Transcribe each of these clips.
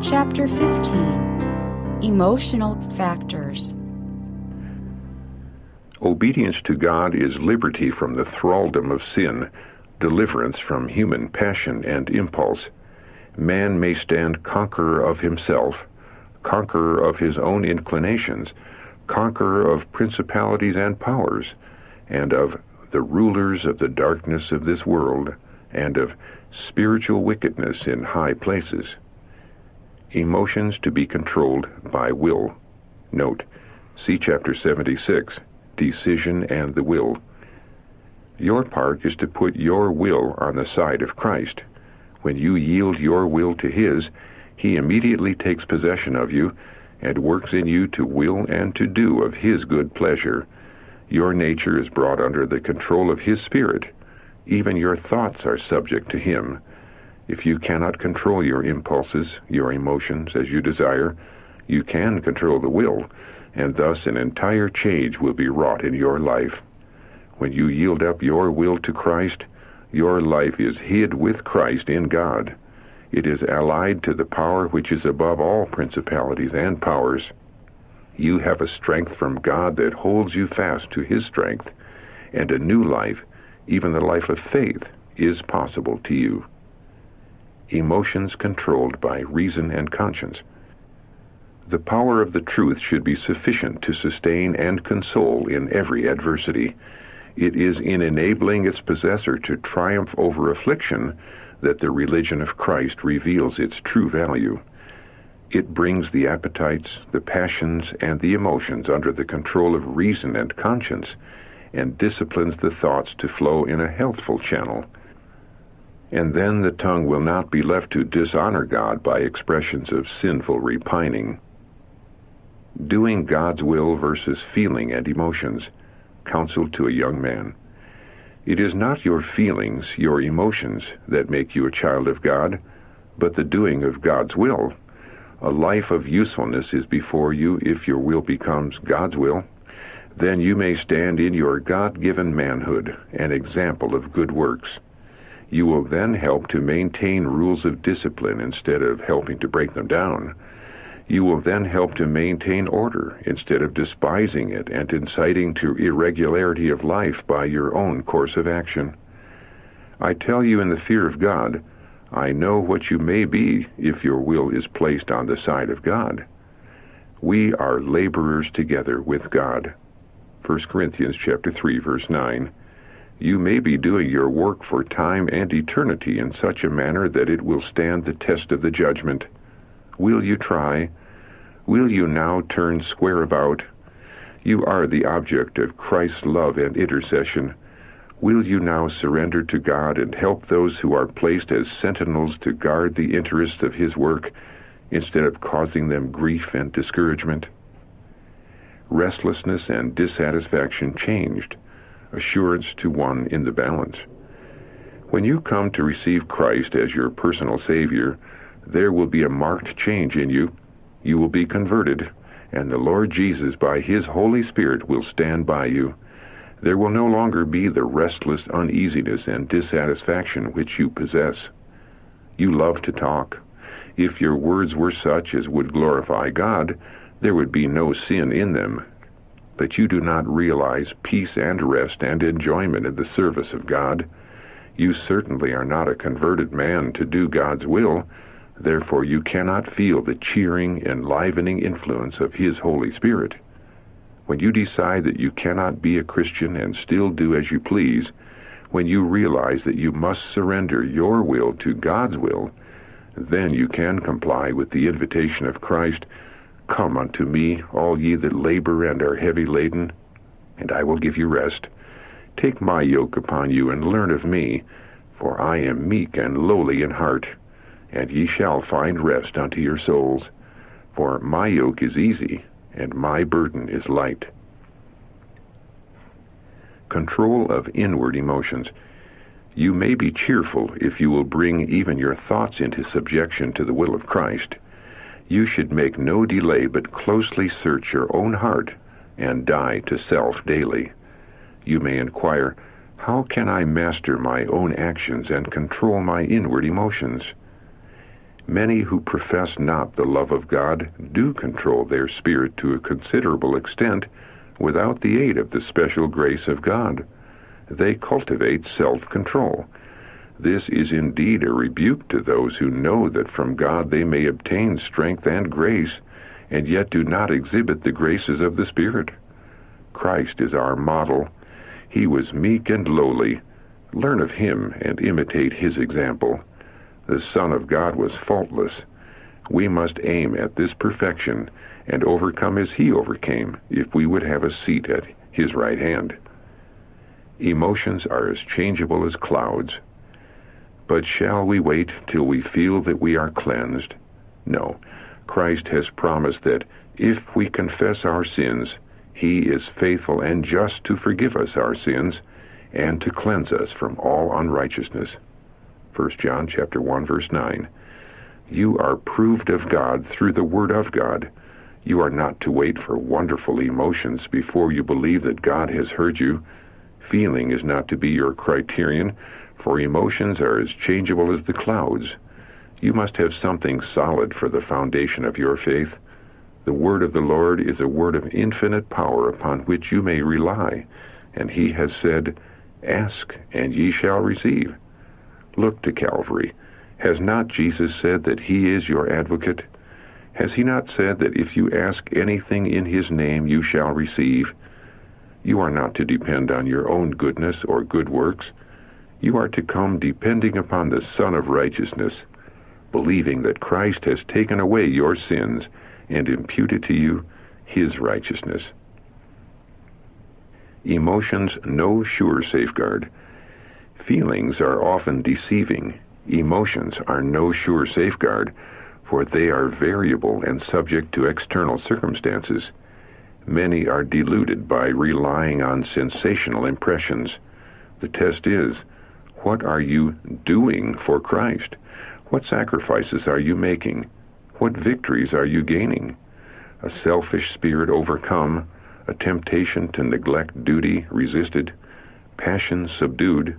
Chapter 15, Emotional Factors. Obedience to God is liberty from the thraldom of sin, deliverance from human passion and impulse. Man may stand conqueror of himself, conqueror of his own inclinations, conqueror of principalities and powers, and of the rulers of the darkness of this world, and of spiritual wickedness in high places. Emotions to be controlled by will. Note, see Chapter 76, Decision and the Will. Your part is to put your will on the side of Christ. When you yield your will to His, He immediately takes possession of you and works in you to will and to do of His good pleasure. Your nature is brought under the control of His Spirit. Even your thoughts are subject to Him. If you cannot control your impulses, your emotions, as you desire, you can control the will, and thus an entire change will be wrought in your life. When you yield up your will to Christ, your life is hid with Christ in God. It is allied to the power which is above all principalities and powers. You have a strength from God that holds you fast to His strength, and a new life, even the life of faith, is possible to you. Emotions controlled by reason and conscience. The power of the truth should be sufficient to sustain and console in every adversity. It is in enabling its possessor to triumph over affliction that the religion of Christ reveals its true value. It brings the appetites, the passions, and the emotions under the control of reason and conscience, and disciplines the thoughts to flow in a healthful channel. And then the tongue will not be left to dishonor God by expressions of sinful repining. Doing God's will versus feeling and emotions. Counsel to a young man. It is not your feelings, your emotions, that make you a child of God, but the doing of God's will. A life of usefulness is before you if your will becomes God's will. Then you may stand in your God-given manhood, an example of good works. You will then help to maintain rules of discipline instead of helping to break them down. You will then help to maintain order instead of despising it and inciting to irregularity of life by your own course of action. I tell you in the fear of God, I know what you may be if your will is placed on the side of God. We are laborers together with God. 1 Corinthians chapter 3, verse 9. You may be doing your work for time and eternity in such a manner that it will stand the test of the judgment. Will you try? Will you now turn square about? You are the object of Christ's love and intercession. Will you now surrender to God and help those who are placed as sentinels to guard the interests of His work instead of causing them grief and discouragement? Restlessness and dissatisfaction changed. Assurance to one in the balance. When you come to receive Christ as your personal Savior, there will be a marked change in you. You will be converted, and the Lord Jesus, by His Holy Spirit, will stand by you. There will no longer be the restless uneasiness and dissatisfaction which you possess. You love to talk. If your words were such as would glorify God, there would be no sin in them. But you do not realize peace and rest and enjoyment in the service of God. You certainly are not a converted man to do God's will. Therefore you cannot feel the cheering, enlivening influence of His Holy Spirit. When you decide that you cannot be a Christian and still do as you please, when you realize that you must surrender your will to God's will, then you can comply with the invitation of Christ, Come unto me, all ye that labor and are heavy laden, and I will give you rest. Take my yoke upon you, and learn of me, for I am meek and lowly in heart, and ye shall find rest unto your souls. For my yoke is easy, and my burden is light. Control of inward emotions. You may be cheerful if you will bring even your thoughts into subjection to the will of Christ. You should make no delay but closely search your own heart and die to self daily. You may inquire, how can I master my own actions and control my inward emotions? Many who profess not the love of God do control their spirit to a considerable extent without the aid of the special grace of God. They cultivate self-control. This is indeed a rebuke to those who know that from God they may obtain strength and grace, and yet do not exhibit the graces of the Spirit. Christ is our model. He was meek and lowly. Learn of him and imitate his example. The Son of God was faultless. We must aim at this perfection and overcome as he overcame if we would have a seat at his right hand. Emotions are as changeable as clouds. But shall we wait till we feel that we are cleansed? No. Christ has promised that if we confess our sins, he is faithful and just to forgive us our sins and to cleanse us from all unrighteousness. 1 John chapter 1, verse 9. You are proved of God through the Word of God. You are not to wait for wonderful emotions before you believe that God has heard you. Feeling is not to be your criterion, for emotions are as changeable as the clouds. You must have something solid for the foundation of your faith. The word of the Lord is a word of infinite power upon which you may rely, and he has said, Ask, and ye shall receive. Look to Calvary. Has not Jesus said that he is your advocate? Has he not said that if you ask anything in his name you shall receive? You are not to depend on your own goodness or good works. You are to come depending upon the Son of Righteousness, believing that Christ has taken away your sins and imputed to you his righteousness. Emotions no sure safeguard. Feelings are often deceiving. Emotions are no sure safeguard, for they are variable and subject to external circumstances. Many are deluded by relying on sensational impressions. The test is, what are you doing for Christ? What sacrifices are you making? What victories are you gaining? A selfish spirit overcome, a temptation to neglect duty resisted, passion subdued,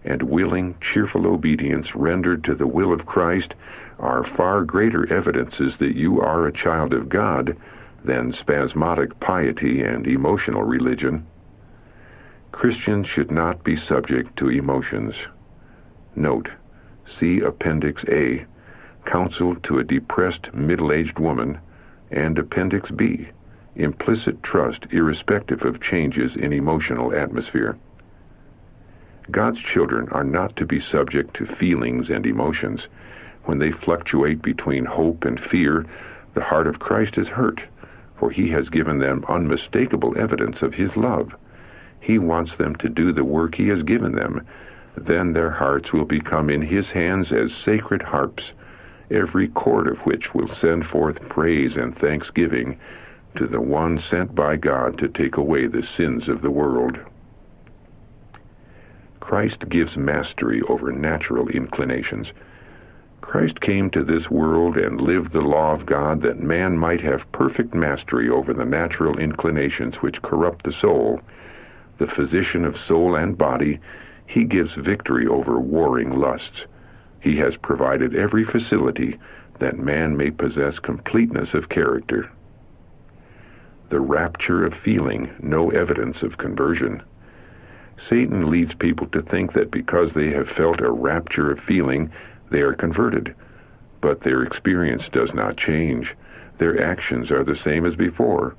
and willing, cheerful obedience rendered to the will of Christ are far greater evidences that you are a child of God than spasmodic piety and emotional religion. Christians should not be subject to emotions. Note, see Appendix A, Counsel to a Depressed Middle-Aged Woman, and Appendix B, Implicit Trust Irrespective of Changes in Emotional Atmosphere. God's children are not to be subject to feelings and emotions. When they fluctuate between hope and fear, the heart of Christ is hurt, for he has given them unmistakable evidence of his love. He wants them to do the work he has given them. Then their hearts will become in his hands as sacred harps, every chord of which will send forth praise and thanksgiving to the one sent by God to take away the sins of the world. Christ gives mastery over natural inclinations. Christ came to this world and lived the law of God that man might have perfect mastery over the natural inclinations which corrupt the soul. The physician of soul and body, he gives victory over warring lusts. He has provided every facility that man may possess completeness of character. The rapture of feeling, no evidence of conversion. Satan leads people to think that because they have felt a rapture of feeling, they are converted. But their experience does not change. Their actions are the same as before.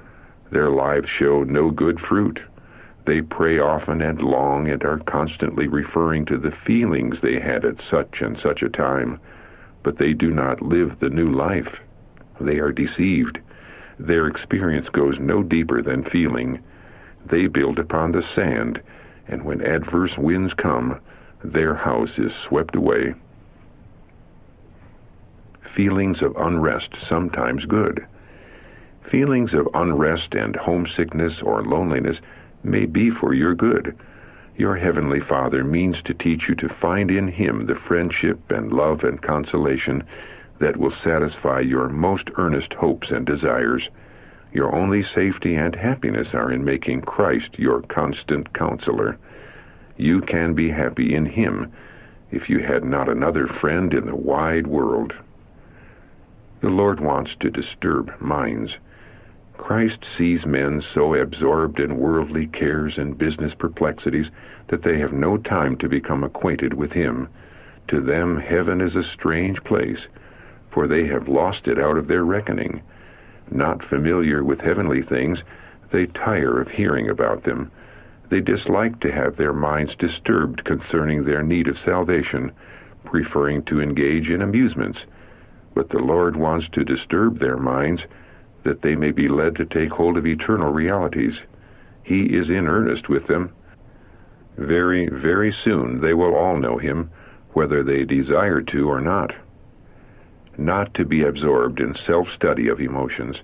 Their lives show no good fruit. They pray often and long and are constantly referring to the feelings they had at such and such a time, but they do not live the new life. They are deceived. Their experience goes no deeper than feeling. They build upon the sand, and when adverse winds come, their house is swept away. Feelings of unrest, sometimes good. Feelings of unrest and homesickness or loneliness may be for your good. Your Heavenly Father means to teach you to find in him the friendship and love and consolation that will satisfy your most earnest hopes and desires. Your only safety and happiness are in making Christ your constant counselor. You can be happy in him if you had not another friend in the wide world. The Lord wants to disturb minds. Christ sees men so absorbed in worldly cares and business perplexities that they have no time to become acquainted with Him. To them heaven is a strange place, for they have lost it out of their reckoning. Not familiar with heavenly things, they tire of hearing about them. They dislike to have their minds disturbed concerning their need of salvation, preferring to engage in amusements. But the Lord wants to disturb their minds, that they may be led to take hold of eternal realities. He is in earnest with them. Very, very soon they will all know Him, whether they desire to or not. Not to be absorbed in self-study of emotions.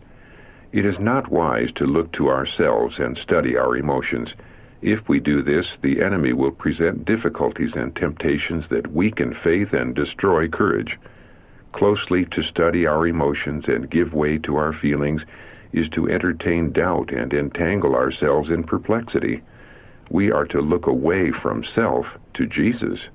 It is not wise to look to ourselves and study our emotions. If we do this, the enemy will present difficulties and temptations that weaken faith and destroy courage. Closely to study our emotions and give way to our feelings is to entertain doubt and entangle ourselves in perplexity. We are to look away from self to Jesus.